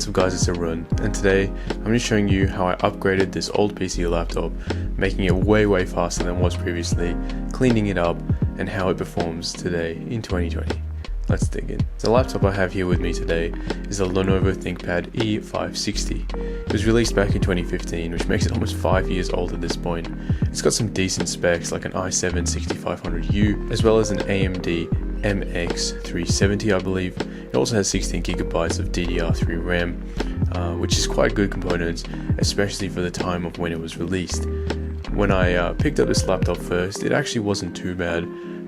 What's up guys, it's Arun, and today I'm just showing you how I upgraded this old PC laptop, making it way faster than it was previously, cleaning it up, and how it performs today in 2020. Let's dig in. The laptop I have here with me today is a Lenovo ThinkPad E560. It was released back in 2015, which makes it almost 5 years old at this point. It's got some decent specs like an i7-6500U, as well as an AMD MX370 I believe. It also has 16GB of DDR3 RAM, which is quite good components, especially for the time of when it was released. When I picked up this laptop first, it actually wasn't too bad.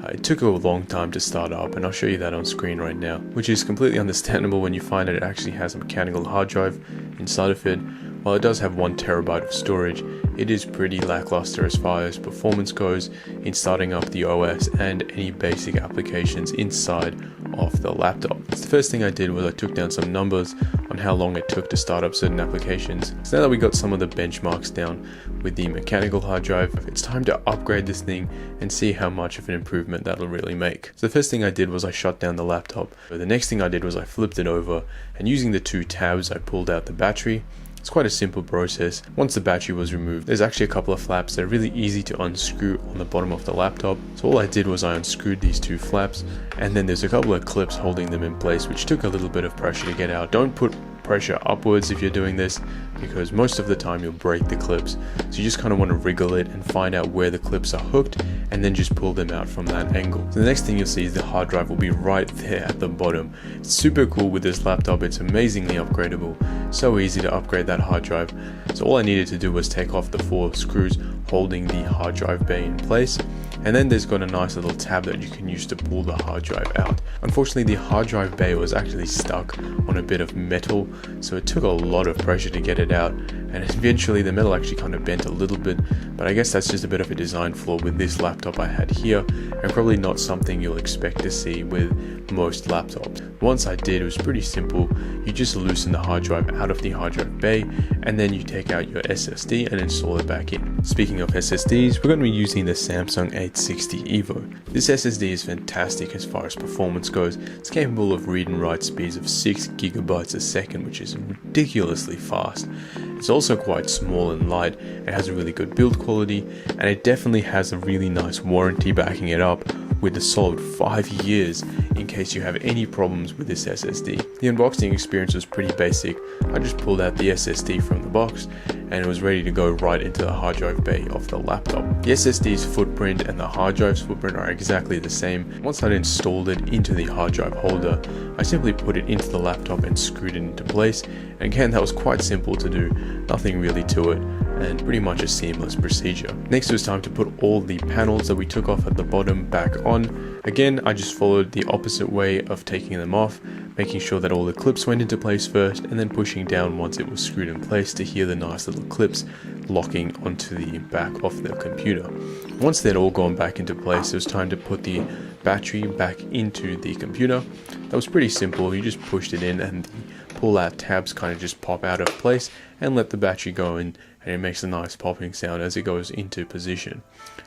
It took a long time to start up, and I'll show you that on screen right now, which is completely understandable when you find that it actually has a mechanical hard drive inside of it. While it does have 1TB of storage, it is pretty lackluster as far as performance goes in starting up the OS and any basic applications inside of the laptop. So the first thing I did was I took down some numbers on how long it took to start up certain applications. So now that we got some of the benchmarks down with the mechanical hard drive, it's time to upgrade this thing and see how much of an improvement that'll really make. So the first thing I did was I shut down the laptop. So the next thing I did was I flipped it over, and using the two tabs I pulled out the battery. It's quite a simple process. Once the battery was removed, there's actually a couple of flaps that are really easy to unscrew on the bottom of the laptop. So all I did was I unscrewed these two flaps, and then there's a couple of clips holding them in place, which took a little bit of pressure to get out. Don't put pressure upwards if you're doing this, because most of the time you'll break the clips. So you just kind of want to wriggle it and find out where the clips are hooked, and then just pull them out from that angle. So the next thing you'll see is the hard drive will be right there at the bottom. It's super cool with this laptop. It's amazingly upgradable. So easy to upgrade that hard drive. So all I needed to do was take off the 4 screws holding the hard drive bay in place, and then there's got a nice little tab that you can use to pull the hard drive out. Unfortunately, the hard drive bay was actually stuck on a bit of metal, so it took a lot of pressure to get it out, and eventually the metal actually kind of bent a little bit, but I guess that's just a bit of a design flaw with this laptop I had here, and probably not something you'll expect to see with most laptops. Once I did, it was pretty simple. You just loosen the hard drive out of the hard drive bay, and then you take out your SSD and install it back in. Speaking of SSDs, we're going to be using the Samsung 860 EVO. This SSD is fantastic as far as performance goes. It's capable of read and write speeds of 6GB a second, which is ridiculously fast. It's also quite small and light. It has a really good build quality, and it definitely has a really nice warranty backing it up with a solid 5 years in case you have any problems with this SSD. The unboxing experience was pretty basic. I just pulled out the SSD from the box, and it was ready to go right into the hard drive bay of the laptop. The SSD's footprint and the hard drive's footprint are exactly the same. Once I'd installed it into the hard drive holder, I simply put it into the laptop and screwed it into place. And again, that was quite simple to do, nothing really to it, and pretty much a seamless procedure. Next, it was time to put all the panels that we took off at the bottom back on. Again, I just followed the opposite way of taking them off, making sure that all the clips went into place first, and then pushing down once it was screwed in place to hear the nice little clips locking onto the back of the computer. Once they'd all gone back into place, it was time to put the battery back into the computer. That was pretty simple. You just pushed it in, and the pull-out tabs kind of just pop out of place and let the battery go in, and it makes a nice popping sound as it goes into position.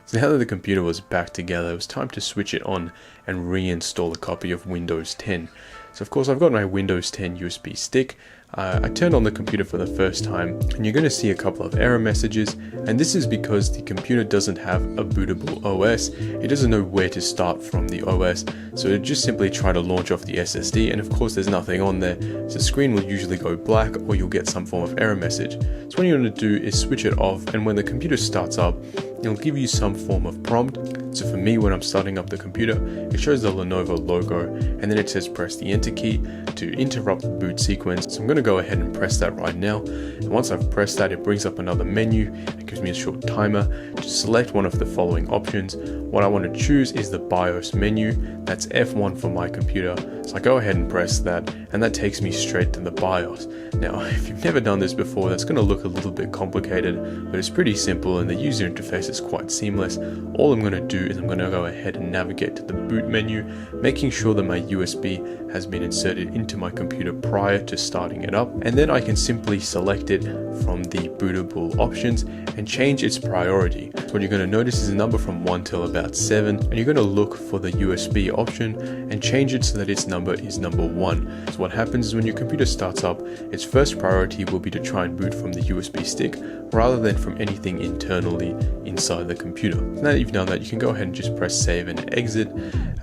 So now that the computer was back together, it was time to switch it on and reinstall a copy of Windows 10. So of course I've got my Windows 10 USB stick. I turned on the computer for the first time, and you're going to see a couple of error messages, and this is because the computer doesn't have a bootable OS. It doesn't know where to start from the OS, so it just simply try to launch off the SSD, and of course there's nothing on there, so the screen will usually go black or you'll get some form of error message. So what you want to do is switch it off, and when the computer starts up, it'll give you some form of prompt. So for me, when I'm starting up the computer, it shows the Lenovo logo, and then it says press the enter key to interrupt the boot sequence. So I'm going to go ahead and press that right now, and once I've pressed that, it brings up another menu. It gives me a short timer to select one of the following options. What I want to choose is the BIOS menu. That's F1 for my computer. So I go ahead and press that, and that takes me straight to the BIOS. Now, if you've never done this before, that's going to look a little bit complicated, but it's pretty simple, and the user interface is quite seamless. All I'm going to do is I'm going to go ahead and navigate to the boot menu, making sure that my USB has been inserted into my computer prior to starting it up, and then I can simply select it from the bootable options and change its priority. So what you're going to notice is a number from 1 till about 7, and you're going to look for the USB option and change it so that its number is number 1. So what happens is when your computer starts up, its first priority will be to try and boot from the USB stick rather than from anything internally inside the computer. So now that you've done that, you can go ahead and just press save and exit.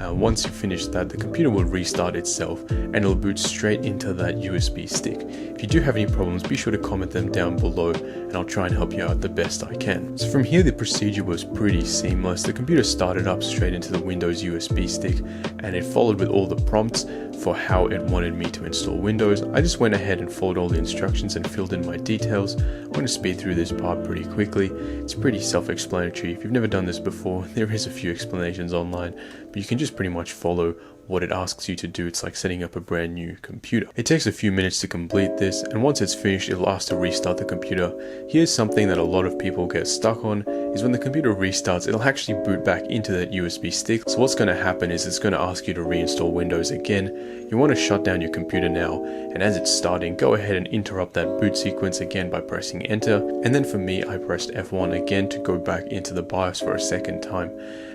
Once you finish that, the computer will restart itself and it'll boot straight into that USB stick. If you do have any problems, be sure to comment them down below and I'll try and help you out the best I can. So from here, the procedure was pretty seamless. The computer started up straight into the Windows USB stick and it followed with all the prompts for how it wanted me to install Windows. I just went ahead and followed all the instructions and filled in my details. I'm going to speed through this part pretty quickly. It's pretty self-explanatory. If you've never done this before, there is a few explanations online, but you can just pretty much follow what it asks you to do. It's like setting up a brand new computer. It takes a few minutes to complete this, and once it's finished, it'll ask to restart the computer. Here's something that a lot of people get stuck on, is when the computer restarts, it'll actually boot back into that USB stick. So what's going to happen is it's going to ask you to reinstall Windows again. You want to shut down your computer now, and as it's starting, go ahead and interrupt that boot sequence again by pressing enter. And then for me, I pressed F1 again to go back into the BIOS for a second time.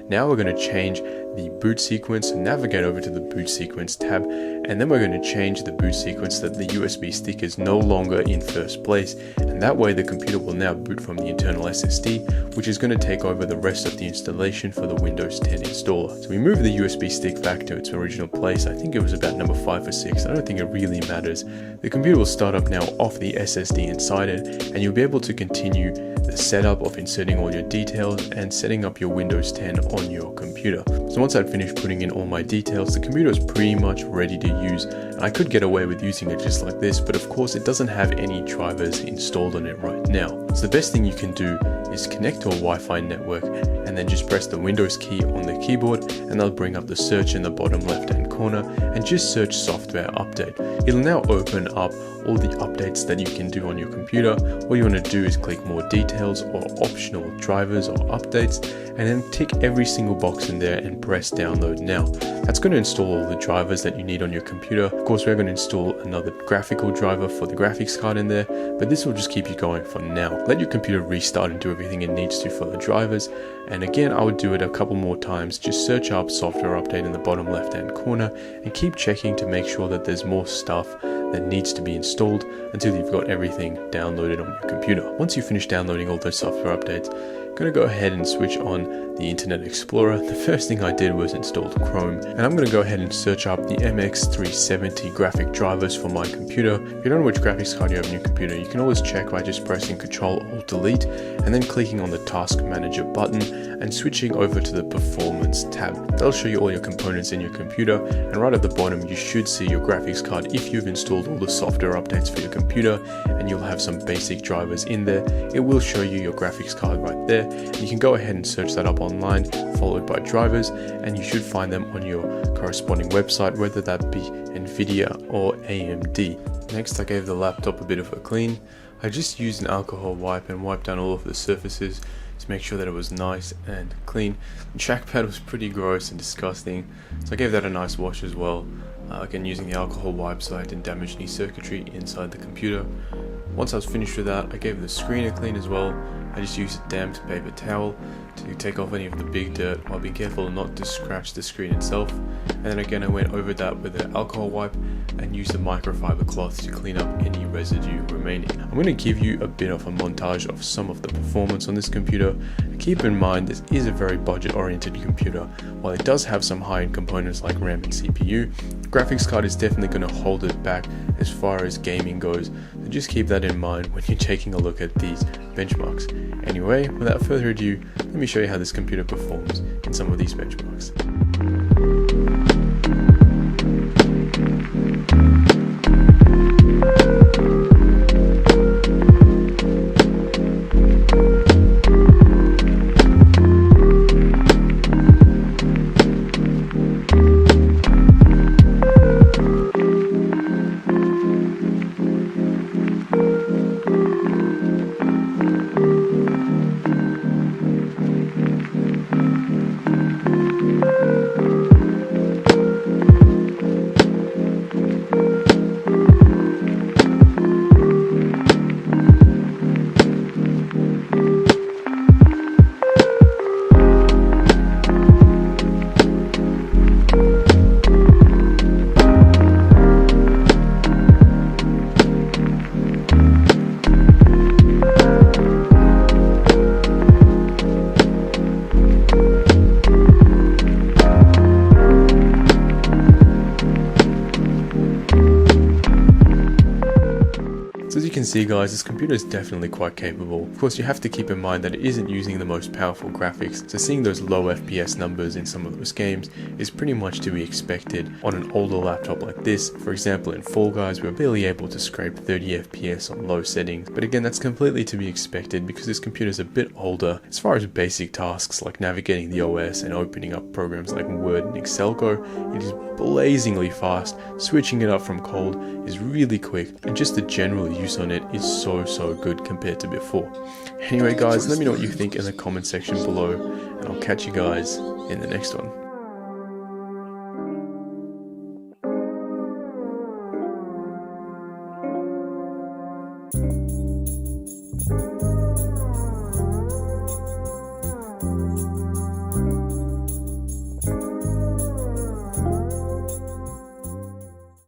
Now we're going to change the boot sequence, navigate over to the boot sequence tab, and then we're going to change the boot sequence so that the USB stick is no longer in first place, and that way the computer will now boot from the internal SSD, which is going to take over the rest of the installation for the Windows 10 installer. So we move the USB stick back to its original place. I think it was about number 5 or 6. I don't think it really matters. The computer will start up now off the SSD inside it, and you'll be able to continue the setup of inserting all your details and setting up your Windows 10 on your computer. So once I'd finished putting in all my details, the computer was pretty much ready to use, and I could get away with using it just like this, but of course it doesn't have any drivers installed on it right now. So the best thing you can do is connect to a Wi-Fi network and then just press the Windows key on the keyboard, and that'll bring up the search in the bottom left hand corner and just search software update. It'll now open up all the updates that you can do on your computer. All you want to do is click more details or optional drivers or updates, and then tick every single box in there and press download now. That's going to install all the drivers that you need on your computer. Of course, we're going to install another graphical driver for the graphics card in there, but this will just keep you going for now. Let your computer restart and do everything it needs to for the drivers. And again, I would do it a couple more times. Just search up software update in the bottom left hand corner and keep checking to make sure that there's more stuff that needs to be installed until you've got everything downloaded on your computer. Once you finish downloading all those software updates, I'm going to go ahead and switch on the Internet Explorer. The first thing I did was install Chrome, and I'm going to go ahead and search up the MX370 graphic drivers for my computer. If you don't know which graphics card you have in your computer, you can always check by just pressing Ctrl-Alt-Delete and then clicking on the Task Manager button and switching over to the Performance tab. That'll show you all your components in your computer, and right at the bottom you should see your graphics card if you've installed all the software updates for your computer, and you'll have some basic drivers in there. It will show you your graphics card right there. You can go ahead and search that up online, followed by drivers, and you should find them on your corresponding website, whether that be Nvidia or AMD. Next, I gave the laptop a bit of a clean. I just used an alcohol wipe and wiped down all of the surfaces to make sure that it was nice and clean. The trackpad was pretty gross and disgusting, so I gave that a nice wash as well. Again, using the alcohol wipe so I didn't damage any circuitry inside the computer. Once I was finished with that, I gave the screen a clean as well. I just used a damp paper towel to take off any of the big dirt while being careful not to scratch the screen itself. And then again, I went over that with an alcohol wipe and used a microfiber cloth to clean up any residue remaining. I'm going to give you a bit of a montage of some of the performance on this computer. Keep in mind, this is a very budget-oriented computer. While it does have some high-end components like RAM and CPU, the graphics card is definitely going to hold it back as far as gaming goes. So just keep that in mind when you're taking a look at these benchmarks. Anyway, without further ado, let me show you how this computer performs in some of these benchmarks. see guys, this computer is definitely quite capable. Of course you have to keep in mind that it isn't using the most powerful graphics, so seeing those low FPS numbers in some of those games is pretty much to be expected on an older laptop like this. For example, in Fall Guys we were barely able to scrape 30 FPS on low settings, but again that's completely to be expected because this computer is a bit older. As far as basic tasks like navigating the OS and opening up programs like Word and Excel go, it is blazingly fast. Switching it up from cold is really quick, and just the general use on it is so good compared to before. Anyway guys, let me know what you think in the comment section below, and I'll catch you guys in the next one.